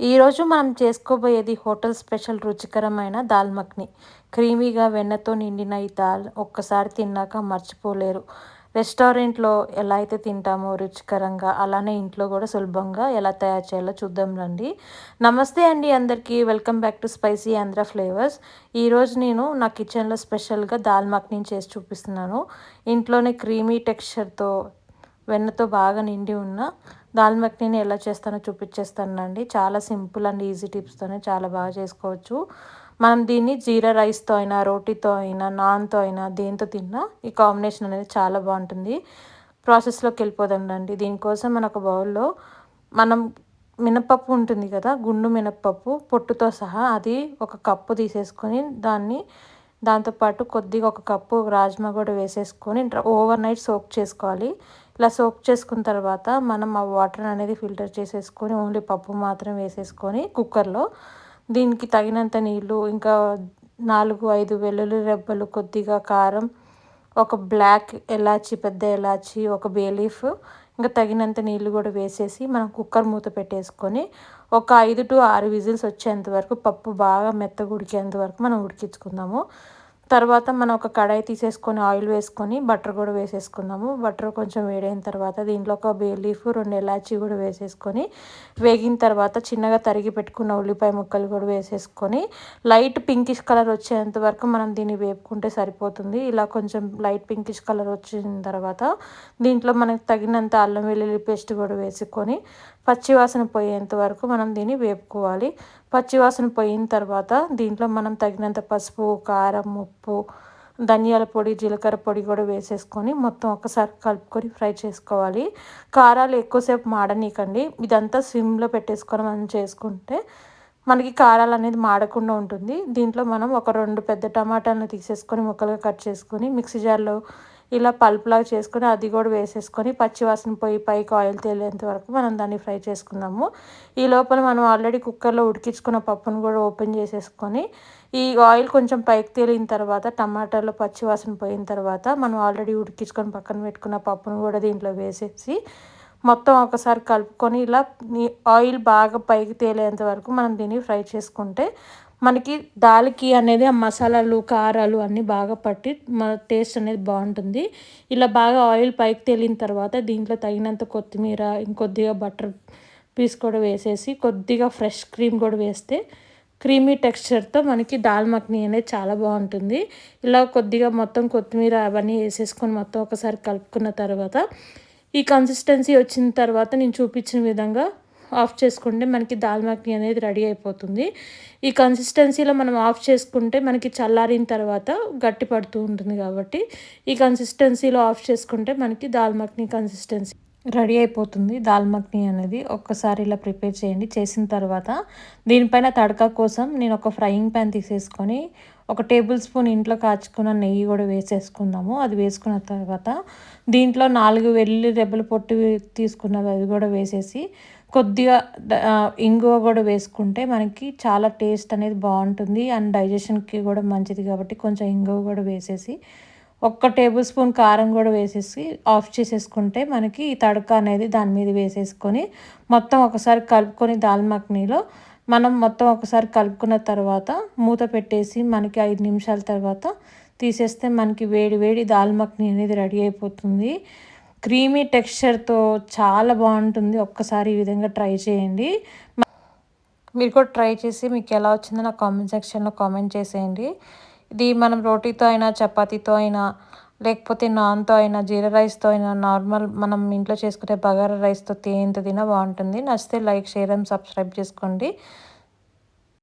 ఈరోజు మనం చేసుకోబోయేది hotel special రుచికరమైన దాల్ మఖని. క్రీమీగా వెన్నతో నిండిన ఈ దాల్ ఒక్కసారి తిన్నాక మర్చిపోలేరు. రెస్టారెంట్‌లో ఎలా అయితే తింటామో రుచికరంగా, అలానే ఇంట్లో కూడా సులభంగా ఎలా తయారు చేయాలో చూద్దాం రండి. నమస్తే అండి అందరికీ. Welcome back to spicy Andhra flavours. ఈరోజు నేను నా కిచెన్‌లో స్పెషల్‌గా దాల్ మఖనీని చేసి చూపిస్తున్నాను. ఇంట్లోనే క్రీమీ టెక్స్చర్‌తో వెన్నతో బాగా నిండి ఉన్న దాల్ మఖనీని ఎలా చేస్తానో చూపించేస్తానండి. చాలా సింపుల్ అండ్ ఈజీ టిప్స్తోనే చాలా బాగా చేసుకోవచ్చు. మనం దీన్ని జీరా రైస్‌తో అయినా, రోటీతో అయినా, నాన్‌తో అయినా దేనితో తిన్నా ఈ కాంబినేషన్ అనేది చాలా బాగుంటుంది. ప్రాసెస్‌లోకి వెళ్ళిపోదాం రండి. దీనికోసం మన ఒక బౌల్‌లో మనం మినపప్పు ఉంటుంది కదా, గుండు మినపప్పు పొట్టుతో సహా అది ఒక కప్పు తీసేసుకొని దాంతోపాటు కొద్దిగా ఒక కప్పు రాజ్మా కూడా వేసేసుకొని ఓవర్ నైట్ సోక్ చేసుకోవాలి. ఇలా సోక్ చేసుకున్న తర్వాత మనం ఆ వాటర్ అనేది ఫిల్టర్ చేసేసుకొని ఓన్లీ పప్పు మాత్రం వేసేసుకొని కుక్కర్లో దీనికి తగినంత నీళ్ళు, ఇంకా 4, 5 వెల్లుల్లి రెబ్బలు, కొద్దిగా కారం, ఒక బ్లాక్ ఎలాచి, పెద్ద ఎలాచి, ఒక బే లీఫ్, ఇంకా తగినంత నీళ్ళు కూడా వేసేసి మనం కుక్కర్ మూత పెట్టేసుకొని ఒక 5-6 విజిల్స్ వచ్చేంత వరకు పప్పు బాగా మెత్తగా ఉడికేంత వరకు మనం ఉడికించుకుందాము. తర్వాత మనం ఒక కడాయి తీసేసుకొని ఆయిల్ వేసుకొని బటర్ కూడా వేసేసుకుందాము. బటర్ కొంచెం వేడైన తర్వాత దీంట్లో ఒక బే లీఫ్, 2 ఎలాచి కూడా వేసేసుకొని వేగిన తర్వాత చిన్నగా తరిగి పెట్టుకున్న ఉల్లిపాయ ముక్కలు కూడా వేసేసుకొని లైట్ పింకిష్ కలర్ వచ్చేంత వరకు మనం దీన్ని వేపుకుంటే సరిపోతుంది. ఇలా కొంచెం లైట్ పింకిష్ కలర్ వచ్చిన తర్వాత దీంట్లో మనకు తగినంత అల్లం వెల్లుల్లి పేస్ట్ కూడా వేసుకొని పచ్చివాసన పోయేంత వరకు మనం దీన్ని వేపుకోవాలి. పచ్చివాసన పోయిన తర్వాత దీంట్లో మనం తగినంత పసుపు, కారం, ఉప్పు, ధనియాల పొడి, జీలకర్ర పొడి కూడా వేసేసుకొని మొత్తం ఒకసారి కలుపుకొని ఫ్రై చేసుకోవాలి. కారాలు ఎక్కువసేపు మాడనీకండి. ఇదంతా సిమ్లో పెట్టేసుకొని మనం చేసుకుంటే మనకి కారాలు అనేది మాడకుండా ఉంటుంది. దీంట్లో మనం ఒక 2 పెద్ద టమాటాలను తీసేసుకొని ముక్కలుగా కట్ చేసుకొని మిక్సీ జార్లో ఇలా పల్ప్లాగా చేసుకొని అది కూడా వేసేసుకొని పచ్చివాసన పోయి పైకి ఆయిల్ తేలేంత వరకు మనం దాన్ని ఫ్రై చేసుకుందాము. ఈ లోపల మనం ఆల్రెడీ కుక్కర్లో ఉడికించుకున్న పప్పును కూడా ఓపెన్ చేసేసుకొని ఈ ఆయిల్ కొంచెం పైకి తేలిన తర్వాత టమాటాలో పచ్చివాసన పోయిన తర్వాత మనం ఆల్రెడీ ఉడికించుకొని పక్కన పెట్టుకున్న పప్పును కూడా దీంట్లో వేసేసి మొత్తం ఒకసారి కలుపుకొని ఇలా ఆయిల్ బాగా పైకి తేలేంత వరకు మనం దీన్ని ఫ్రై చేసుకుంటే మనకి దాల్కి అనేది ఆ మసాలాలు, కారాలు అన్నీ బాగా పట్టి టేస్ట్ అనేది బాగుంటుంది. ఇలా బాగా ఆయిల్ పైకి తేలిన తర్వాత దీంట్లో తగినంత కొత్తిమీర, ఇంకొద్దిగా బటర్ పీస్ కూడా వేసేసి కొద్దిగా ఫ్రెష్ క్రీమ్ కూడా వేస్తే క్రీమీ టెక్స్చర్తో మనకి దాల్ మఖనీ అనేది చాలా బాగుంటుంది. ఇలా కొద్దిగా మొత్తం కొత్తిమీర అవన్నీ వేసేసుకొని మొత్తం ఒకసారి కలుపుకున్న తర్వాత ఈ కన్సిస్టెన్సీ వచ్చిన తర్వాత నేను చూపించిన విధంగా ఆఫ్ చేసుకుంటే మనకి దాల్ మఖనీ అనేది రెడీ అయిపోతుంది. ఈ కన్సిస్టెన్సీలో మనం ఆఫ్ చేసుకుంటే మనకి చల్లారిన తర్వాత గట్టి పడుతూ ఉంటుంది కాబట్టి ఈ కన్సిస్టెన్సీలో ఆఫ్ చేసుకుంటే మనకి దాల్ మఖనీ కన్సిస్టెన్సీ రెడీ అయిపోతుంది. దాల్ మఖనీ అనేది ఒక్కసారి ఇలా ప్రిపేర్ చేయండి. చేసిన తర్వాత దీనిపైన తడకా కోసం నేను ఒక ఫ్రైయింగ్ ప్యాన్ తీసేసుకొని ఒక టేబుల్ స్పూన్ ఇంట్లో కాచుకున్న నెయ్యి కూడా వేసేసుకుందాము. అది వేసుకున్న తర్వాత దీంట్లో 4 వెల్లుల్లి రెబ్బలు పొట్టు తీసుకున్నవి అవి కూడా వేసేసి కొద్దిగా ఇంగువ కూడా వేసుకుంటే మనకి చాలా టేస్ట్ అనేది బాగుంటుంది అండ్ డైజెషన్కి కూడా మంచిది కాబట్టి కొంచెం ఇంగువ కూడా వేసేసి ఒక్క టేబుల్ స్పూన్ కారం కూడా వేసేసి ఆఫ్ చేసేసుకుంటే మనకి ఈ తడక అనేది దాని మీద వేసేసుకొని మొత్తం ఒకసారి కలుపుకొని దాల్ మఖనీలో మనం మొత్తం ఒకసారి కలుపుకున్న తర్వాత మూత పెట్టేసి మనకి 5 నిమిషాల తర్వాత తీసేస్తే మనకి వేడి వేడి దాల్ మఖనీ అనేది రెడీ అయిపోతుంది. క్రీమీ టెక్స్చర్తో చాలా బాగుంటుంది. ఒక్కసారి ఈ విధంగా ట్రై చేయండి. మీరు కూడా ట్రై చేసి మీకు ఎలా వచ్చిందో నా కామెంట్ సెక్షన్లో కామెంట్ చేసేయండి. ఇది మనం రోటీతో అయినా, చపాతీతో అయినా, లేకపోతే నాన్తో అయినా, జీరా రైస్తో అయినా, నార్మల్ మనం ఇంట్లో చేసుకునే బగారా రైస్తో ఎంత తినా బాగుంటుంది. నచ్చితే లైక్, షేర్ అండ్ సబ్స్క్రైబ్ చేసుకోండి.